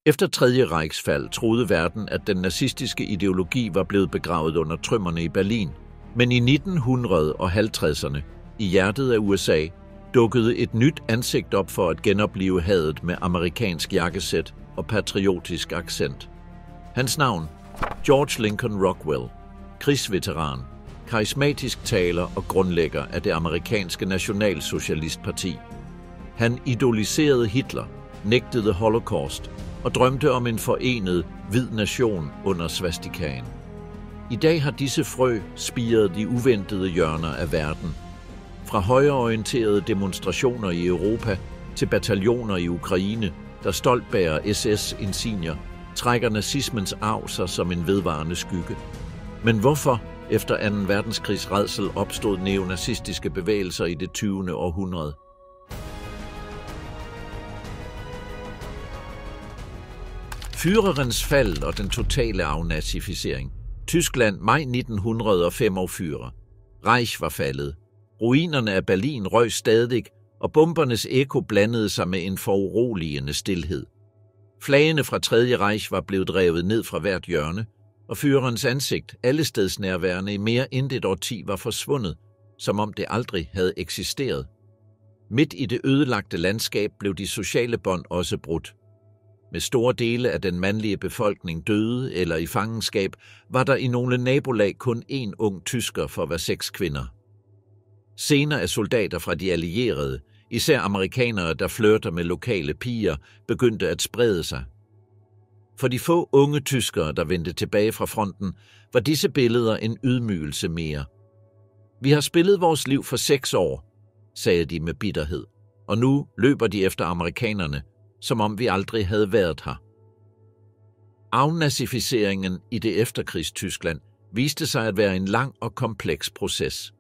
Efter Tredje Reichs fald troede verden, at den nazistiske ideologi var blevet begravet under trømmerne i Berlin. Men i 1950'erne, i hjertet af USA, dukkede et nyt ansigt op for at genoplive hadet med amerikansk jakkesæt og patriotisk accent. Hans navn, George Lincoln Rockwell, krigsveteran, karismatisk taler og grundlægger af det amerikanske nationalsocialistparti. Han idoliserede Hitler, nægtede Holocaust og drømte om en forenet hvid nation under svastikaen. I dag har disse frø spiret de uventede hjørner af verden. Fra højreorienterede demonstrationer i Europa til bataljoner i Ukraine, der stolt bærer SS-insignier, trækker nazismens arv sig som en vedvarende skygge. Men hvorfor, efter 2. verdenskrigs rædsel, opstod neonazistiske bevægelser i det 20. århundrede? Führerens fald og den totale afnazificering. Tyskland, maj 1945. Reich var faldet. Ruinerne af Berlin røg stadig, og bombernes ekko blandede sig med en foruroligende stilhed. Flagene fra Tredje Reich var blevet drevet ned fra hvert hjørne, og Führerens ansigt, allestedsnærværende i mere end et årti, var forsvundet, som om det aldrig havde eksisteret. Midt i det ødelagte landskab blev de sociale bånd også brudt. Med store dele af den mandlige befolkning døde eller i fangenskab, var der i nogle nabolag kun én ung tysker for hver 6 kvinder. Scener af soldater fra de allierede, især amerikanere, der flirter med lokale piger, begyndte at sprede sig. For de få unge tyskere, der vendte tilbage fra fronten, var disse billeder en ydmygelse mere. Vi har spillet vores liv for 6 år, sagde de med bitterhed, og nu løber de efter amerikanerne, som om vi aldrig havde været her. Afnazificeringen i det efterkrigstyskland viste sig at være en lang og kompleks proces.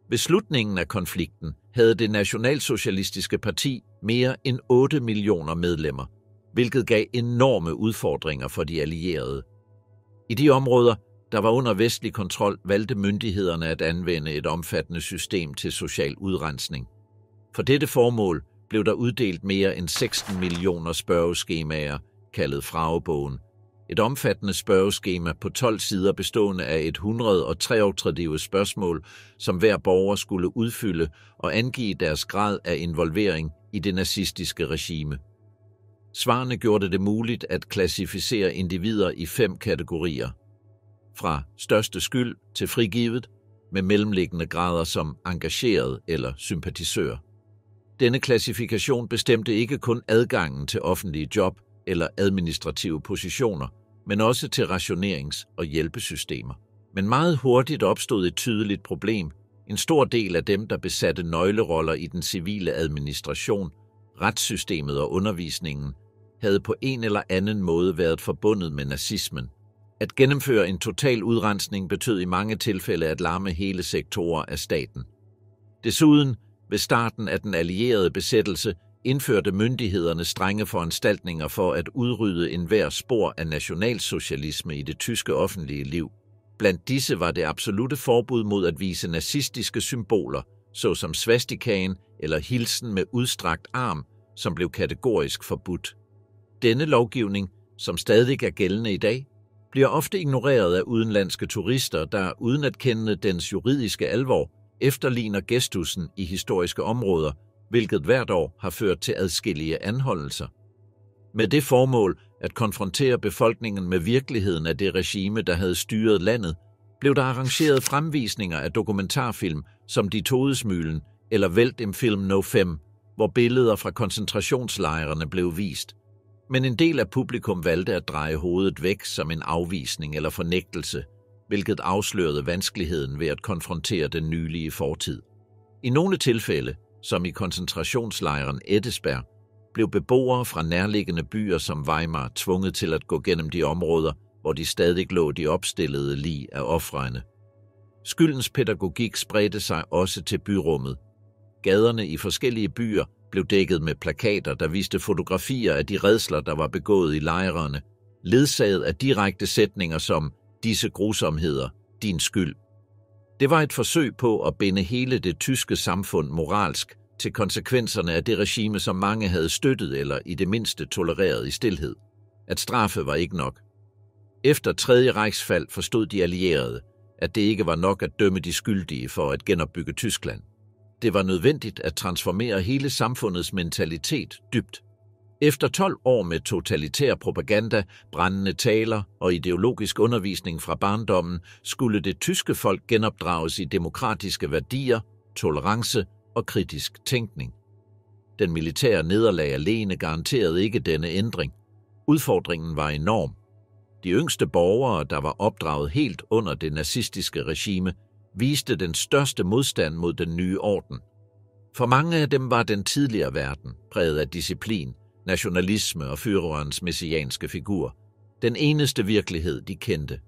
Ved slutningen af konflikten havde det nationalsocialistiske parti mere end 8 millioner medlemmer, hvilket gav enorme udfordringer for de allierede. I de områder, der var under vestlig kontrol, valgte myndighederne at anvende et omfattende system til social udrensning. For dette formål blev der uddelt mere end 16 millioner spørgeskemaer, kaldet Fragebogen. Et omfattende spørgeskema på 12 sider bestående af 133 spørgsmål, som hver borger skulle udfylde og angive deres grad af involvering i det nazistiske regime. Svarene gjorde det muligt at klassificere individer i 5 kategorier. Fra største skyld til frigivet, med mellemliggende grader som engageret eller sympatisør. Denne klassifikation bestemte ikke kun adgangen til offentlige job eller administrative positioner, men også til rationerings- og hjælpesystemer. Men meget hurtigt opstod et tydeligt problem. En stor del af dem, der besatte nøgleroller i den civile administration, retssystemet og undervisningen, havde på en eller anden måde været forbundet med nazismen. At gennemføre en total udrensning betød i mange tilfælde at lamme hele sektorer af staten. Desuden, ved starten af den allierede besættelse, indførte myndighederne strenge foranstaltninger for at udrydde enhver spor af nationalsocialisme i det tyske offentlige liv. Blandt disse var det absolutte forbud mod at vise nazistiske symboler, såsom svastikaen eller hilsen med udstrakt arm, som blev kategorisk forbudt. Denne lovgivning, som stadig er gældende i dag, bliver ofte ignoreret af udenlandske turister, der uden at kende dens juridiske alvor, efterligner gestussen i historiske områder, hvilket hvert år har ført til adskillige anholdelser. Med det formål at konfrontere befolkningen med virkeligheden af det regime, der havde styret landet, blev der arrangeret fremvisninger af dokumentarfilm som De Todesmühlen eller Welt im Film No 5, hvor billeder fra koncentrationslejrene blev vist. Men en del af publikum valgte at dreje hovedet væk som en afvisning eller fornægtelse, hvilket afslørede vanskeligheden ved at konfrontere den nylige fortid. I nogle tilfælde, som i koncentrationslejren Eddesberg, blev beboere fra nærliggende byer som Weimar tvunget til at gå gennem de områder, hvor de stadig lå de opstillede lig af ofrene. Skyldens pædagogik spredte sig også til byrummet. Gaderne i forskellige byer blev dækket med plakater, der viste fotografier af de rædsler, der var begået i lejrene, ledsaget af direkte sætninger som "disse grusomheder, din skyld". Det var et forsøg på at binde hele det tyske samfund moralsk til konsekvenserne af det regime, som mange havde støttet eller i det mindste tolereret i stilhed. At straffe var ikke nok. Efter 3. Reichsfald forstod de allierede, at det ikke var nok at dømme de skyldige for at genopbygge Tyskland. Det var nødvendigt at transformere hele samfundets mentalitet dybt. Efter 12 år med totalitær propaganda, brændende taler og ideologisk undervisning fra barndommen, skulle det tyske folk genopdrages i demokratiske værdier, tolerance og kritisk tænkning. Den militære nederlag alene garanterede ikke denne ændring. Udfordringen var enorm. De yngste borgere, der var opdraget helt under det nazistiske regime, viste den største modstand mod den nye orden. For mange af dem var den tidligere verden, præget af disciplin, nationalisme og Führerens messianske figur, den eneste virkelighed, de kendte.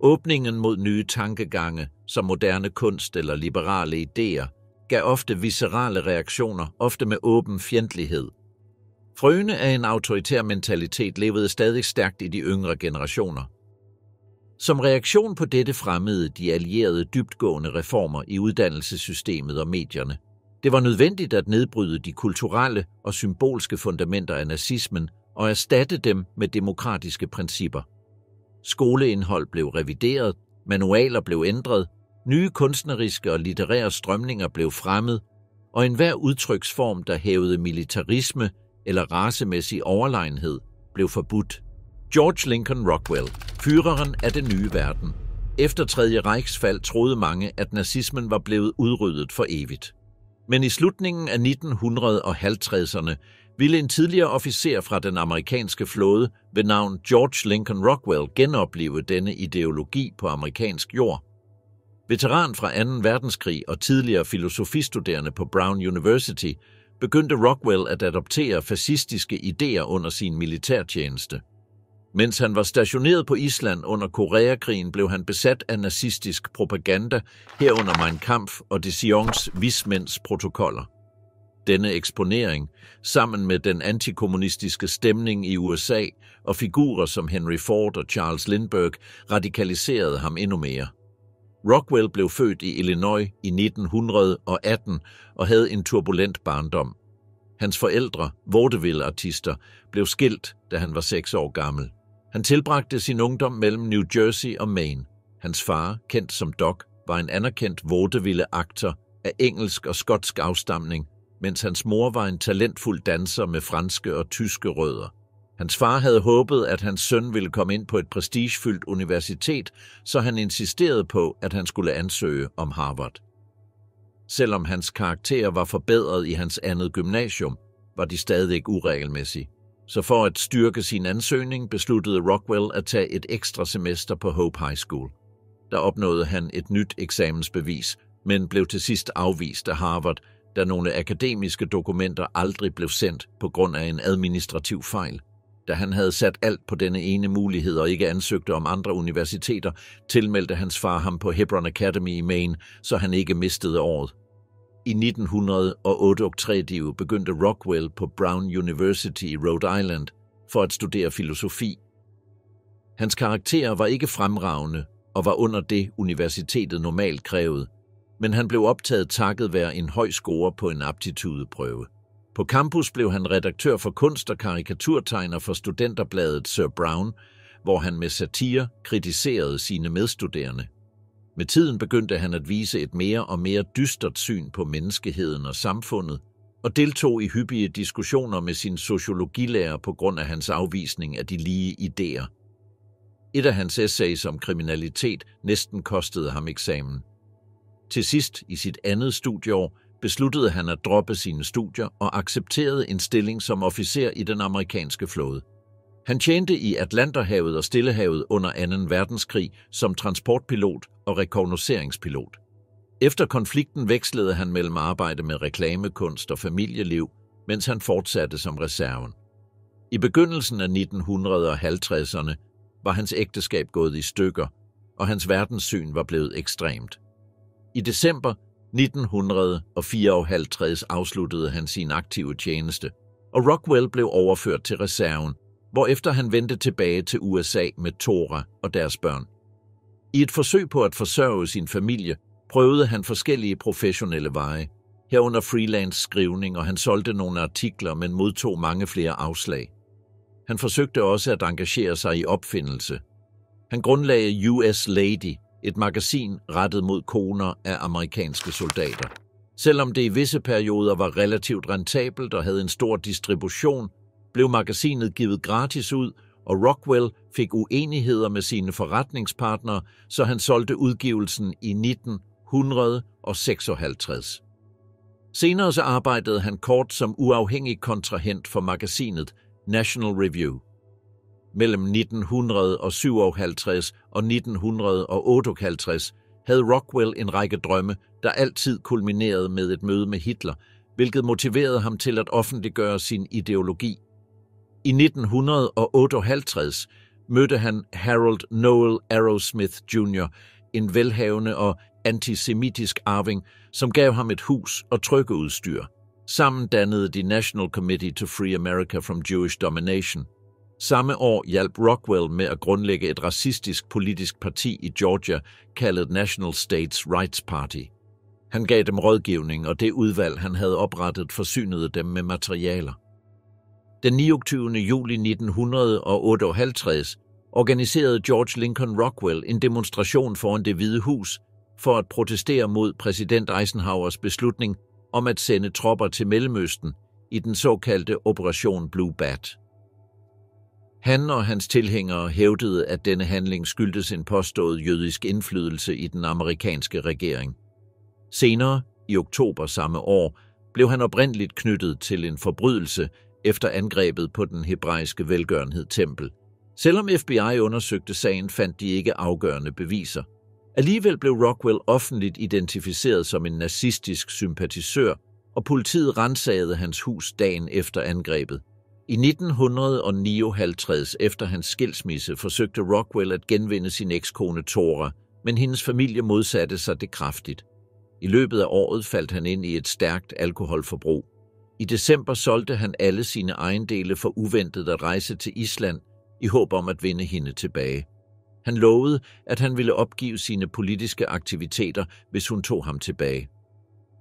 Åbningen mod nye tankegange, som moderne kunst eller liberale idéer, gav ofte viscerale reaktioner, ofte med åben fjendtlighed. Frøene af en autoritær mentalitet levede stadig stærkt i de yngre generationer. Som reaktion på dette fremmede de allierede dybtgående reformer i uddannelsessystemet og medierne. Det var nødvendigt at nedbryde de kulturelle og symbolske fundamenter af nazismen og erstatte dem med demokratiske principper. Skoleindhold blev revideret, manualer blev ændret, nye kunstneriske og litterære strømninger blev fremmet, og enhver udtryksform, der hævede militarisme eller racemæssig overlegenhed, blev forbudt. George Lincoln Rockwell, Führeren af den nye verden. Efter 3. Reichsfald troede mange, at nazismen var blevet udryddet for evigt. Men i slutningen af 1950'erne ville en tidligere officer fra den amerikanske flåde ved navn George Lincoln Rockwell genopleve denne ideologi på amerikansk jord. Veteran fra 2. verdenskrig og tidligere filosofistuderende på Brown University, begyndte Rockwell at adoptere fascistiske idéer under sin militærtjeneste. Mens han var stationeret på Island under Koreakrigen, blev han besat af nazistisk propaganda, herunder Mein Kampf og de Sions vismænds protokoller. Denne eksponering, sammen med den antikommunistiske stemning i USA og figurer som Henry Ford og Charles Lindbergh, radikaliserede ham endnu mere. Rockwell blev født i Illinois i 1918 og havde en turbulent barndom. Hans forældre, vaudeville-artister, blev skilt, da han var 6 år gammel. Han tilbragte sin ungdom mellem New Jersey og Maine. Hans far, kendt som Doc, var en anerkendt vaudeville-aktor af engelsk og skotsk afstamning, mens hans mor var en talentfuld danser med franske og tyske rødder. Hans far havde håbet, at hans søn ville komme ind på et prestigefyldt universitet, så han insisterede på, at han skulle ansøge om Harvard. Selvom hans karakter var forbedret i hans andet gymnasium, var de stadig uregelmæssige. Så for at styrke sin ansøgning besluttede Rockwell at tage et ekstra semester på Hope High School. Der opnåede han et nyt eksamensbevis, men blev til sidst afvist af Harvard, da nogle akademiske dokumenter aldrig blev sendt på grund af en administrativ fejl. Da han havde sat alt på denne ene mulighed og ikke ansøgte om andre universiteter, tilmeldte hans far ham på Hebron Academy i Maine, så han ikke mistede året. I 1938 begyndte Rockwell på Brown University i Rhode Island for at studere filosofi. Hans karakter var ikke fremragende og var under det, universitetet normalt krævede, men han blev optaget takket være en høj score på en aptitudeprøve. På campus blev han redaktør for kunst og karikaturtegner for studenterbladet Sir Brown, hvor han med satire kritiserede sine medstuderende. Med tiden begyndte han at vise et mere og mere dystert syn på menneskeheden og samfundet, og deltog i hyppige diskussioner med sin sociologilærer på grund af hans afvisning af de lige idéer. Et af hans essays om kriminalitet næsten kostede ham eksamen. Til sidst, i sit andet studieår, besluttede han at droppe sine studier og accepterede en stilling som officer i den amerikanske flåde. Han tjente i Atlanterhavet og Stillehavet under 2. verdenskrig som transportpilot og rekognoseringspilot. Efter konflikten vekslede han mellem arbejde med reklamekunst og familieliv, mens han fortsatte som reserven. I begyndelsen af 1950'erne var hans ægteskab gået i stykker, og hans verdenssyn var blevet ekstremt. I december 1954 afsluttede han sin aktive tjeneste, og Rockwell blev overført til reserven, hvorefter han vendte tilbage til USA med Tora og deres børn. I et forsøg på at forsørge sin familie, prøvede han forskellige professionelle veje, herunder freelance skrivning, og han solgte nogle artikler, men modtog mange flere afslag. Han forsøgte også at engagere sig i opfindelse. Han grundlagde US Lady, et magasin rettet mod koner af amerikanske soldater. Selvom det i visse perioder var relativt rentabelt og havde en stor distribution, blev magasinet givet gratis ud, og Rockwell fik uenigheder med sine forretningspartnere, så han solgte udgivelsen i 1956. Senere så arbejdede han kort som uafhængig kontrahent for magasinet National Review. Mellem 1957 og 1958 havde Rockwell en række drømme, der altid kulminerede med et møde med Hitler, hvilket motiverede ham til at offentliggøre sin ideologi. I 1958 mødte han Harold Noel Arrowsmith Jr., en velhavende og antisemitisk arving, som gav ham et hus og trykkeudstyr. Sammen dannede de National Committee to Free America from Jewish Domination. Samme år hjalp Rockwell med at grundlægge et racistisk politisk parti i Georgia, kaldet National States Rights Party. Han gav dem rådgivning, og det udvalg, han havde oprettet, forsynede dem med materialer. Den 29. juli 1958 organiserede George Lincoln Rockwell en demonstration foran Det Hvide Hus for at protestere mod præsident Eisenhowers beslutning om at sende tropper til Mellemøsten i den såkaldte Operation Blue Bat. Han og hans tilhængere hævdede, at denne handling skyldtes en påstået jødisk indflydelse i den amerikanske regering. Senere, i oktober samme år, blev han oprindeligt knyttet til en forbrydelse efter angrebet på den hebraiske velgørenhed tempel. Selvom FBI undersøgte sagen, fandt de ikke afgørende beviser. Alligevel blev Rockwell offentligt identificeret som en nazistisk sympatisør, og politiet ransagede hans hus dagen efter angrebet. I 1959, efter hans skilsmisse, forsøgte Rockwell at genvinde sin ekskone Thora, men hendes familie modsatte sig det kraftigt. I løbet af året faldt han ind i et stærkt alkoholforbrug. I december solgte han alle sine ejendele for uventet at rejse til Island i håb om at vinde hende tilbage. Han lovede, at han ville opgive sine politiske aktiviteter, hvis hun tog ham tilbage.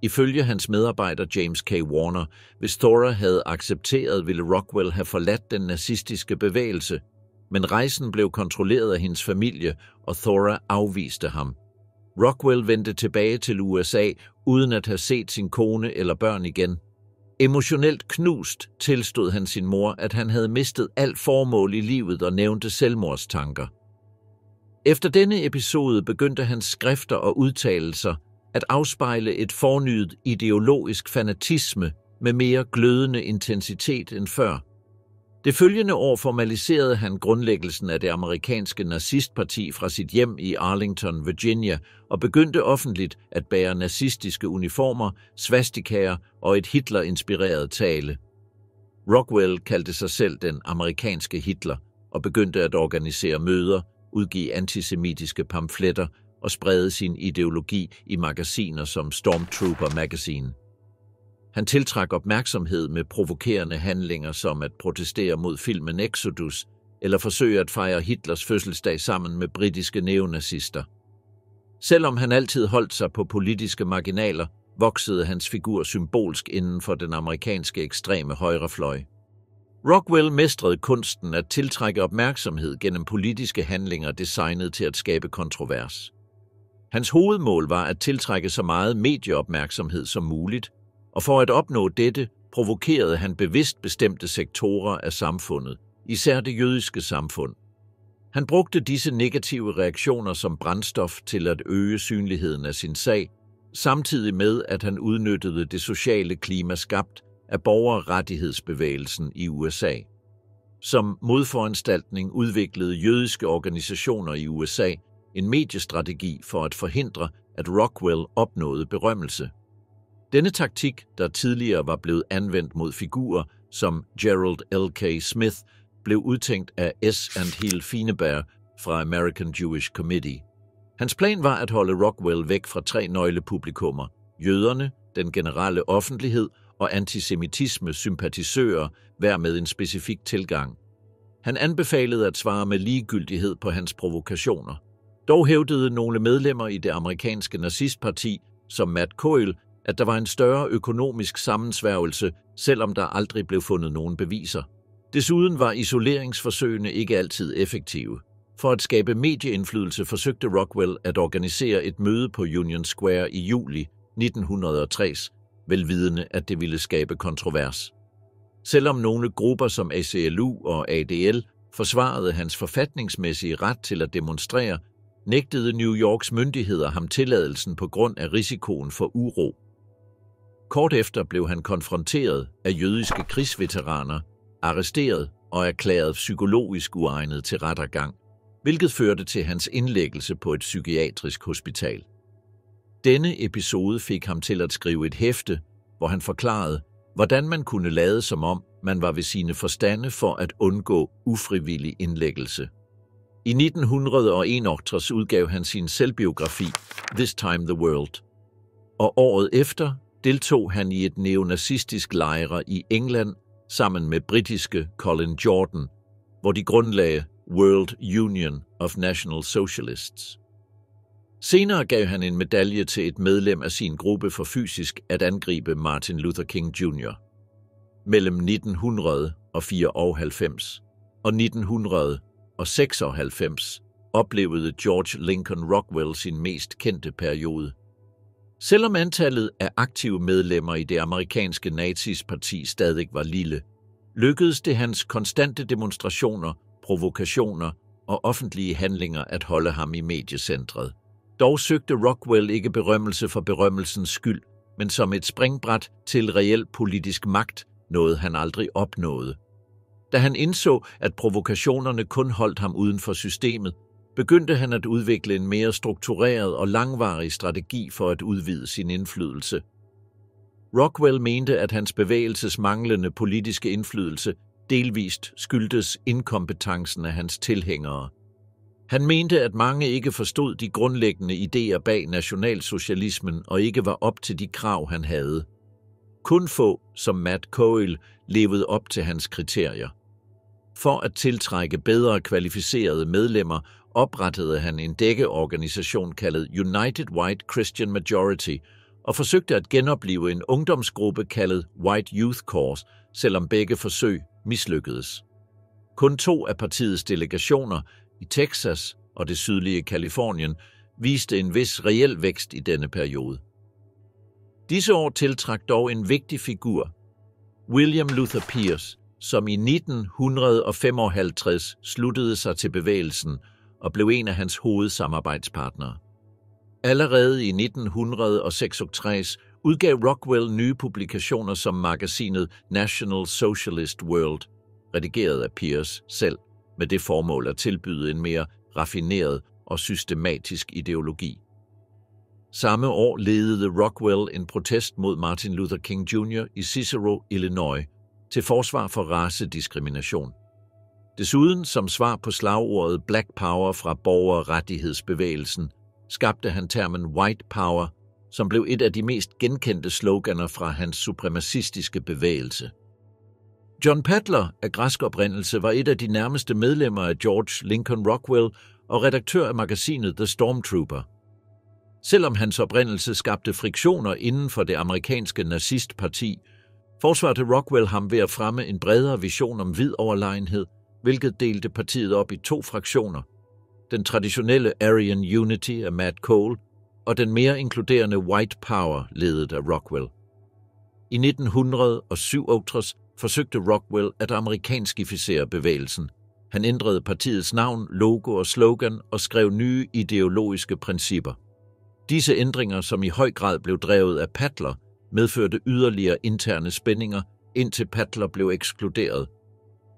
Ifølge hans medarbejder James K. Warner, hvis Thora havde accepteret, ville Rockwell have forladt den nazistiske bevægelse, men rejsen blev kontrolleret af hendes familie, og Thora afviste ham. Rockwell vendte tilbage til USA, uden at have set sin kone eller børn igen. Emotionelt knust tilstod han sin mor, at han havde mistet alt formål i livet og nævnte selvmordstanker. Efter denne episode begyndte hans skrifter og udtalelser at afspejle et fornyet ideologisk fanatisme med mere glødende intensitet end før. Det følgende år formaliserede han grundlæggelsen af det amerikanske nazistparti fra sit hjem i Arlington, Virginia, og begyndte offentligt at bære nazistiske uniformer, svastikaer og et Hitler-inspireret tale. Rockwell kaldte sig selv den amerikanske Hitler og begyndte at organisere møder, udgive antisemitiske pamfletter og sprede sin ideologi i magasiner som Stormtrooper Magazine. Han tiltrak opmærksomhed med provokerende handlinger som at protestere mod filmen Exodus eller forsøge at fejre Hitlers fødselsdag sammen med britiske neonazister. Selvom han altid holdt sig på politiske marginaler, voksede hans figur symbolsk inden for den amerikanske ekstreme højrefløj. Rockwell mestrede kunsten at tiltrække opmærksomhed gennem politiske handlinger designet til at skabe kontrovers. Hans hovedmål var at tiltrække så meget medieopmærksomhed som muligt, og for at opnå dette provokerede han bevidst bestemte sektorer af samfundet, især det jødiske samfund. Han brugte disse negative reaktioner som brændstof til at øge synligheden af sin sag, samtidig med at han udnyttede det sociale klima skabt af borgerrettighedsbevægelsen i USA. Som modforanstaltning udviklede jødiske organisationer i USA en mediestrategi for at forhindre, at Rockwell opnåede berømmelse. Denne taktik, der tidligere var blevet anvendt mod figurer som Gerald L.K. Smith, blev udtænkt af S. Hill Fineberg fra American Jewish Committee. Hans plan var at holde Rockwell væk fra 3 nøglepublikummer: jøderne, den generelle offentlighed og antisemitisme-sympatisører, hver med en specifik tilgang. Han anbefalede at svare med ligegyldighed på hans provokationer. Dog hævdede nogle medlemmer i det amerikanske nazistparti, som Matt Coyle, at der var en større økonomisk sammensværgelse, selvom der aldrig blev fundet nogen beviser. Desuden var isoleringsforsøgene ikke altid effektive. For at skabe medieindflydelse forsøgte Rockwell at organisere et møde på Union Square i juli 1960, velvidende at det ville skabe kontrovers. Selvom nogle grupper som ACLU og ADL forsvarede hans forfatningsmæssige ret til at demonstrere, nægtede New Yorks myndigheder ham tilladelsen på grund af risikoen for uro. Kort efter blev han konfronteret af jødiske krigsveteraner, arresteret og erklæret psykologisk uegnet til rettergang, hvilket førte til hans indlæggelse på et psykiatrisk hospital. Denne episode fik ham til at skrive et hæfte, hvor han forklarede, hvordan man kunne lade som om, man var ved sine forstande for at undgå ufrivillig indlæggelse. I 1961 udgav han sin selvbiografi, This Time the World. Og året efter deltog han i et neonazistisk lejre i England sammen med britiske Colin Jordan, hvor de grundlagde World Union of National Socialists. Senere gav han en medalje til et medlem af sin gruppe for fysisk at angribe Martin Luther King Jr. Mellem 1994 og 1996 oplevede George Lincoln Rockwell sin mest kendte periode. Selvom antallet af aktive medlemmer i det amerikanske nazis parti stadig var lille, lykkedes det hans konstante demonstrationer, provokationer og offentlige handlinger at holde ham i mediecentret. Dog søgte Rockwell ikke berømmelse for berømmelsens skyld, men som et springbræt til reel politisk magt, noget han aldrig opnåede. Da han indså, at provokationerne kun holdt ham uden for systemet, begyndte han at udvikle en mere struktureret og langvarig strategi for at udvide sin indflydelse. Rockwell mente, at hans bevægelses manglende politiske indflydelse delvist skyldtes inkompetencen af hans tilhængere. Han mente, at mange ikke forstod de grundlæggende idéer bag nationalsocialismen og ikke var op til de krav, han havde. Kun få, som Matt Coyle, levede op til hans kriterier. For at tiltrække bedre kvalificerede medlemmer, oprettede han en dækkeorganisation kaldet United White Christian Majority og forsøgte at genoplive en ungdomsgruppe kaldet White Youth Corps, selvom begge forsøg mislykkedes. Kun 2 af partiets delegationer i Texas og det sydlige Californien viste en vis reel vækst i denne periode. Disse år tiltrak dog en vigtig figur, William Luther Pierce, som i 1955 sluttede sig til bevægelsen og blev en af hans hovedsamarbejdspartnere. Allerede i 1966 udgav Rockwell nye publikationer som magasinet National Socialist World, redigeret af Pierce selv, med det formål at tilbyde en mere raffineret og systematisk ideologi. Samme år ledede Rockwell en protest mod Martin Luther King Jr. i Cicero, Illinois, til forsvar for racediskrimination. Desuden, som svar på slagordet Black Power fra borgerrettighedsbevægelsen, skabte han termen White Power, som blev et af de mest genkendte sloganer fra hans supremacistiske bevægelse. John Padler af græsk oprindelse var et af de nærmeste medlemmer af George Lincoln Rockwell og redaktør af magasinet The Stormtrooper. Selvom hans oprindelse skabte friktioner inden for det amerikanske nazistparti, forsvarede Rockwell ham ved at fremme en bredere vision om hvid overlegenhed, hvilket delte partiet op i 2 fraktioner. Den traditionelle Aryan Unity af Matt Cole og den mere inkluderende White Power ledet af Rockwell. I 1967 forsøgte Rockwell at amerikanskificere bevægelsen. Han ændrede partiets navn, logo og slogan og skrev nye ideologiske principper. Disse ændringer, som i høj grad blev drevet af Padler, medførte yderligere interne spændinger, indtil Padler blev ekskluderet.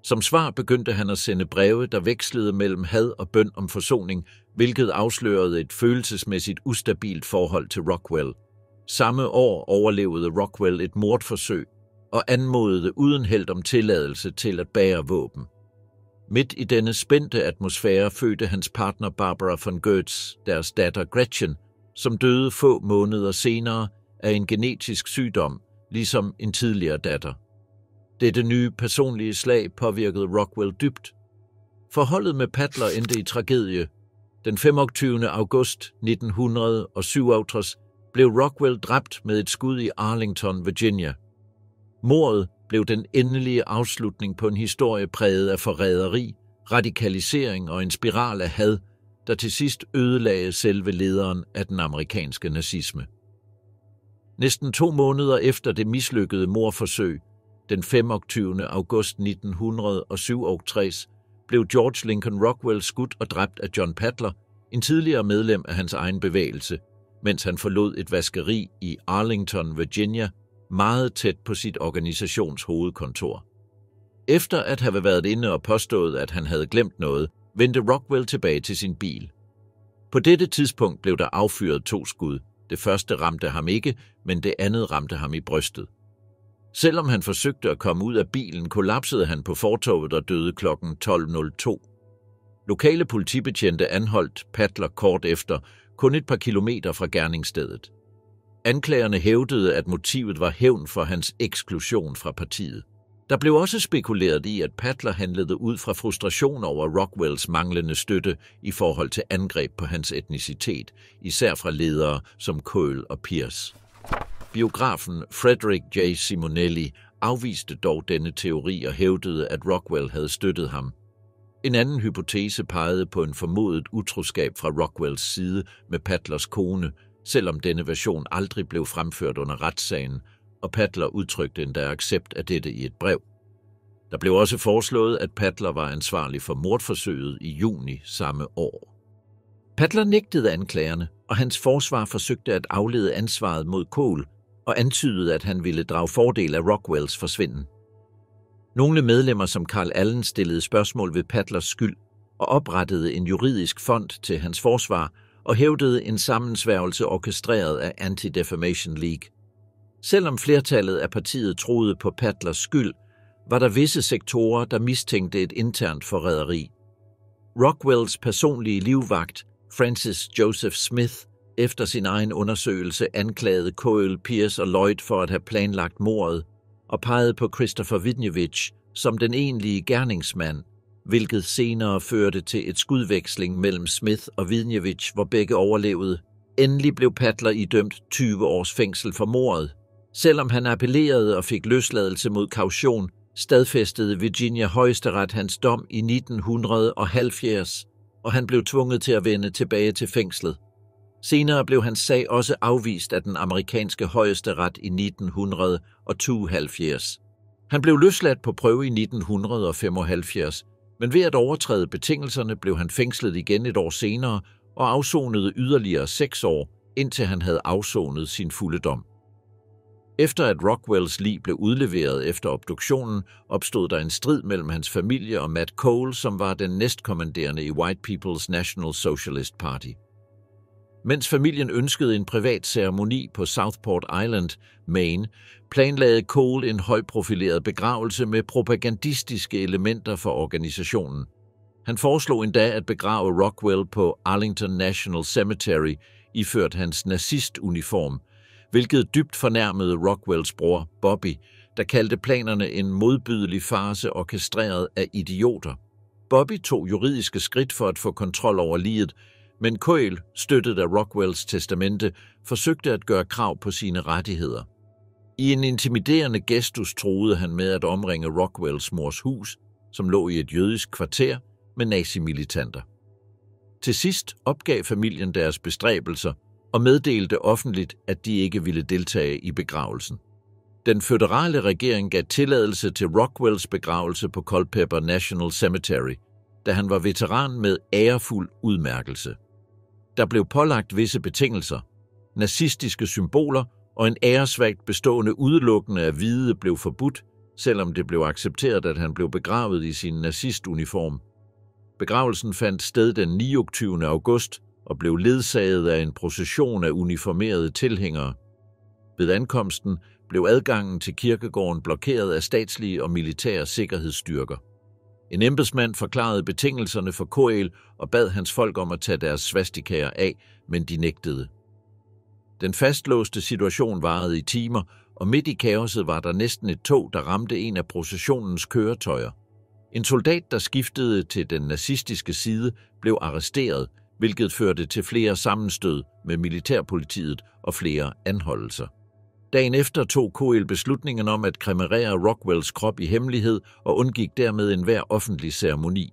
Som svar begyndte han at sende breve, der vekslede mellem had og bøn om forsoning, hvilket afslørede et følelsesmæssigt ustabilt forhold til Rockwell. Samme år overlevede Rockwell et mordforsøg og anmodede uden held om tilladelse til at bære våben. Midt i denne spændte atmosfære fødte hans partner Barbara von Goetz, deres datter Gretchen, som døde få måneder senere af en genetisk sygdom, ligesom en tidligere datter. Dette nye personlige slag påvirkede Rockwell dybt. Forholdet med Padler endte i tragedie. Den 25. august 1967 blev Rockwell dræbt med et skud i Arlington, Virginia. Mordet blev den endelige afslutning på en historie præget af forræderi, radikalisering og en spiral af had, der til sidst ødelagde selve lederen af den amerikanske nazisme. Næsten 2 måneder efter det mislykkede mordforsøg, den 25. august 1967, blev George Lincoln Rockwell skudt og dræbt af John Padler, en tidligere medlem af hans egen bevægelse, mens han forlod et vaskeri i Arlington, Virginia, meget tæt på sit organisations hovedkontor. Efter at have været inde og påstået, at han havde glemt noget, vendte Rockwell tilbage til sin bil. På dette tidspunkt blev der affyret 2 skud. Det første ramte ham ikke, men det andet ramte ham i brystet. Selvom han forsøgte at komme ud af bilen, kollapsede han på fortovet og døde kl. 12:02. Lokale politibetjente anholdt Padler kort efter, kun et par kilometer fra gerningsstedet. Anklagerne hævdede, at motivet var hævn for hans eksklusion fra partiet. Der blev også spekuleret i, at Padler handlede ud fra frustration over Rockwells manglende støtte i forhold til angreb på hans etnicitet, især fra ledere som Cole og Pierce. Biografen Frederick J. Simonelli afviste dog denne teori og hævdede, at Rockwell havde støttet ham. En anden hypotese pegede på en formodet utroskab fra Rockwells side med Padlers kone, selvom denne version aldrig blev fremført under retssagen, og Padler udtrykte endda accept af dette i et brev. Der blev også foreslået, at Padler var ansvarlig for mordforsøget i juni samme år. Padler nægtede anklagerne, og hans forsvar forsøgte at aflede ansvaret mod Cole og antydede, at han ville drage fordel af Rockwells forsvinden. Nogle medlemmer som Carl Allen stillede spørgsmål ved Padlers skyld og oprettede en juridisk fond til hans forsvar og hævdede en sammensværgelse orkestreret af Anti-Defamation League. Selvom flertallet af partiet troede på Padlers skyld, var der visse sektorer, der mistænkte et internt forræderi. Rockwells personlige livvagt, Francis Joseph Smith, efter sin egen undersøgelse anklagede Cole, Pierce og Lloyd for at have planlagt mordet og pegede på Christopher Wieniawicz som den egentlige gerningsmand, hvilket senere førte til et skudveksling mellem Smith og Wieniawicz, hvor begge overlevede. Endelig blev Padler idømt 20 års fængsel for mordet. Selvom han appellerede og fik løsladelse mod kaution, stadfæstede Virginia Højesteret hans dom i 1970, og han blev tvunget til at vende tilbage til fængslet. Senere blev hans sag også afvist af den amerikanske højesteret i 1972. Han blev løsladt på prøve i 1975, men ved at overtræde betingelserne blev han fængslet igen et år senere og afsonede yderligere 6 år, indtil han havde afsonet sin fulde dom. Efter at Rockwells lig blev udleveret efter obduktionen, opstod der en strid mellem hans familie og Matt Cole, som var den næstkommanderende i White People's National Socialist Party. Mens familien ønskede en privat ceremoni på Southport Island, Maine, planlagde Cole en højprofileret begravelse med propagandistiske elementer for organisationen. Han foreslog endda at begrave Rockwell på Arlington National Cemetery, iført hans nazistuniform, hvilket dybt fornærmede Rockwells bror, Bobby, der kaldte planerne en modbydelig farce orkestreret af idioter. Bobby tog juridiske skridt for at få kontrol over liget, men Cole, støttet af Rockwells testamente, forsøgte at gøre krav på sine rettigheder. I en intimiderende gestus truede han med at omringe Rockwells mors hus, som lå i et jødisk kvarter med nazimilitanter. Til sidst opgav familien deres bestræbelser og meddelte offentligt, at de ikke ville deltage i begravelsen. Den føderale regering gav tilladelse til Rockwells begravelse på Culpeper National Cemetery, da han var veteran med ærefuld udmærkelse. Der blev pålagt visse betingelser. Nazistiske symboler og en æresvagt bestående udelukkende af hvide blev forbudt, selvom det blev accepteret, at han blev begravet i sin nazistuniform. Begravelsen fandt sted den 29. august og blev ledsaget af en procession af uniformerede tilhængere. Ved ankomsten blev adgangen til kirkegården blokeret af statslige og militære sikkerhedsstyrker. En embedsmand forklarede betingelserne for Cole og bad hans folk om at tage deres svastikaer af, men de nægtede. Den fastlåste situation varede i timer, og midt i kaoset var der næsten et tog, der ramte en af processionens køretøjer. En soldat, der skiftede til den nazistiske side, blev arresteret, hvilket førte til flere sammenstød med militærpolitiet og flere anholdelser. Dagen efter tog Kohl beslutningen om at kremere Rockwells krop i hemmelighed og undgik dermed enhver offentlig ceremoni.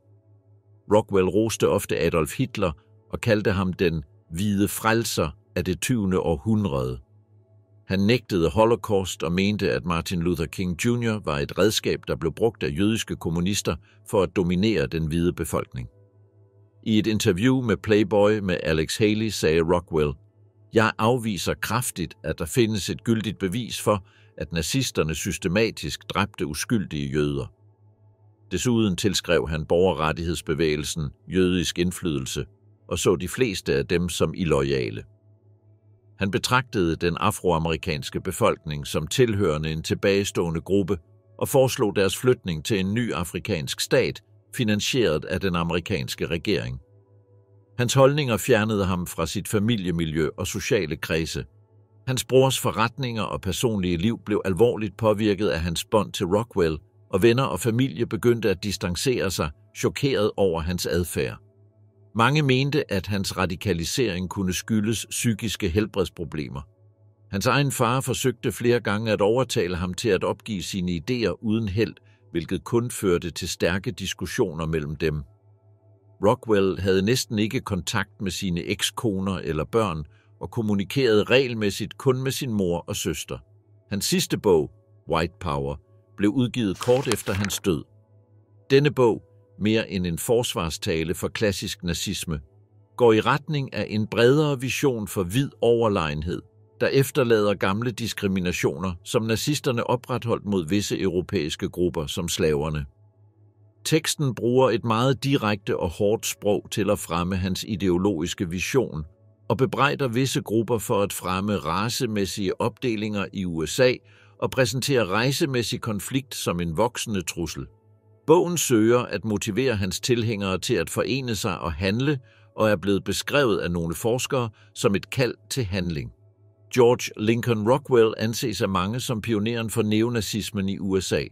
Rockwell roste ofte Adolf Hitler og kaldte ham den hvide frelser af det 20. århundrede. Han nægtede Holocaust og mente, at Martin Luther King Jr. var et redskab, der blev brugt af jødiske kommunister for at dominere den hvide befolkning. I et interview med Playboy med Alex Haley sagde Rockwell: "Jeg afviser kraftigt, at der findes et gyldigt bevis for, at nazisterne systematisk dræbte uskyldige jøder." Desuden tilskrev han borgerrettighedsbevægelsen jødisk indflydelse og så de fleste af dem som illoyale. Han betragtede den afroamerikanske befolkning som tilhørende en tilbagestående gruppe og foreslog deres flytning til en ny afrikansk stat, finansieret af den amerikanske regering. Hans holdninger fjernede ham fra sit familiemiljø og sociale kredse. Hans brors forretninger og personlige liv blev alvorligt påvirket af hans bånd til Rockwell, og venner og familie begyndte at distancere sig, chokeret over hans adfærd. Mange mente, at hans radikalisering kunne skyldes psykiske helbredsproblemer. Hans egen far forsøgte flere gange at overtale ham til at opgive sine idéer uden held, hvilket kun førte til stærke diskussioner mellem dem. Rockwell havde næsten ikke kontakt med sine ekskoner eller børn og kommunikerede regelmæssigt kun med sin mor og søster. Hans sidste bog, White Power, blev udgivet kort efter hans død. Denne bog, mere end en forsvarstale for klassisk nazisme, går i retning af en bredere vision for hvid overlegenhed, der efterlader gamle diskriminationer, som nazisterne opretholdt mod visse europæiske grupper som slaverne. Teksten bruger et meget direkte og hårdt sprog til at fremme hans ideologiske vision og bebrejder visse grupper for at fremme racemæssige opdelinger i USA og præsenterer racemæssig konflikt som en voksende trussel. Bogen søger at motivere hans tilhængere til at forene sig og handle, og er blevet beskrevet af nogle forskere som et kald til handling. George Lincoln Rockwell anses af mange som pioneren for neonazismen i USA.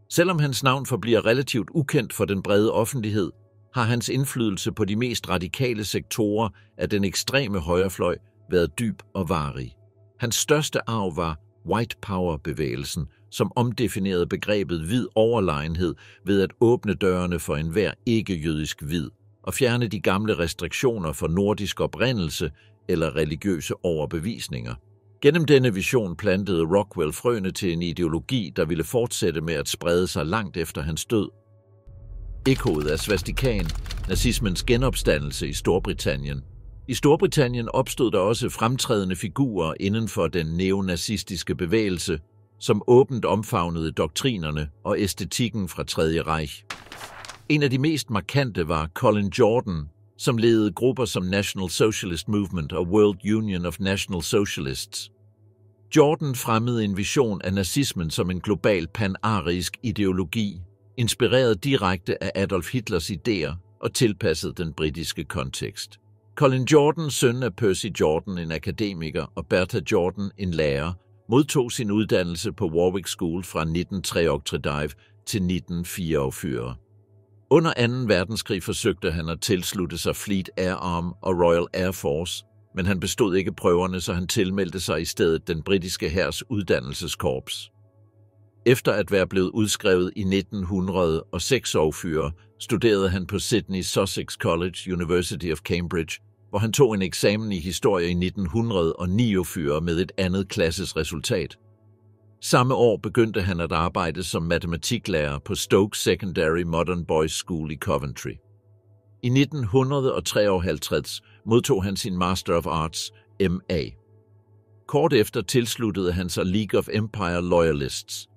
Selvom hans navn forbliver relativt ukendt for den brede offentlighed, har hans indflydelse på de mest radikale sektorer af den ekstreme højrefløj været dyb og varig. Hans største arv var White Power-bevægelsen, som omdefinerede begrebet hvid overlegenhed ved at åbne dørene for enhver ikke-jødisk hvid og fjerne de gamle restriktioner for nordisk oprindelse eller religiøse overbevisninger. Gennem denne vision plantede Rockwell frøene til en ideologi, der ville fortsætte med at sprede sig langt efter hans død. Ekkoet af svastikaen, nazismens genopstandelse i Storbritannien. I Storbritannien opstod der også fremtrædende figurer inden for den neonazistiske bevægelse, som åbent omfavnede doktrinerne og æstetikken fra Tredje Reich. En af de mest markante var Colin Jordan, som ledede grupper som National Socialist Movement og World Union of National Socialists. Jordan fremmede en vision af nazismen som en global pan-arisk ideologi, inspireret direkte af Adolf Hitlers idéer og tilpasset den britiske kontekst. Colin Jordan, søn af Percy Jordan, en akademiker, og Bertha Jordan, en lærer, modtog sin uddannelse på Warwick School fra 1933 til 1944. Under 2. verdenskrig forsøgte han at tilslutte sig Fleet Air Arm og Royal Air Force, men han bestod ikke prøverne, så han tilmeldte sig i stedet den britiske hærs uddannelseskorps. Efter at være blevet udskrevet i 1946, studerede han på Sydney Sussex College, University of Cambridge, hvor han tog en eksamen i historie i 1949 med et andet klasses resultat. Samme år begyndte han at arbejde som matematiklærer på Stoke Secondary Modern Boys School i Coventry. I 1953 modtog han sin Master of Arts, M.A. Kort efter tilsluttede han sig League of Empire Loyalists,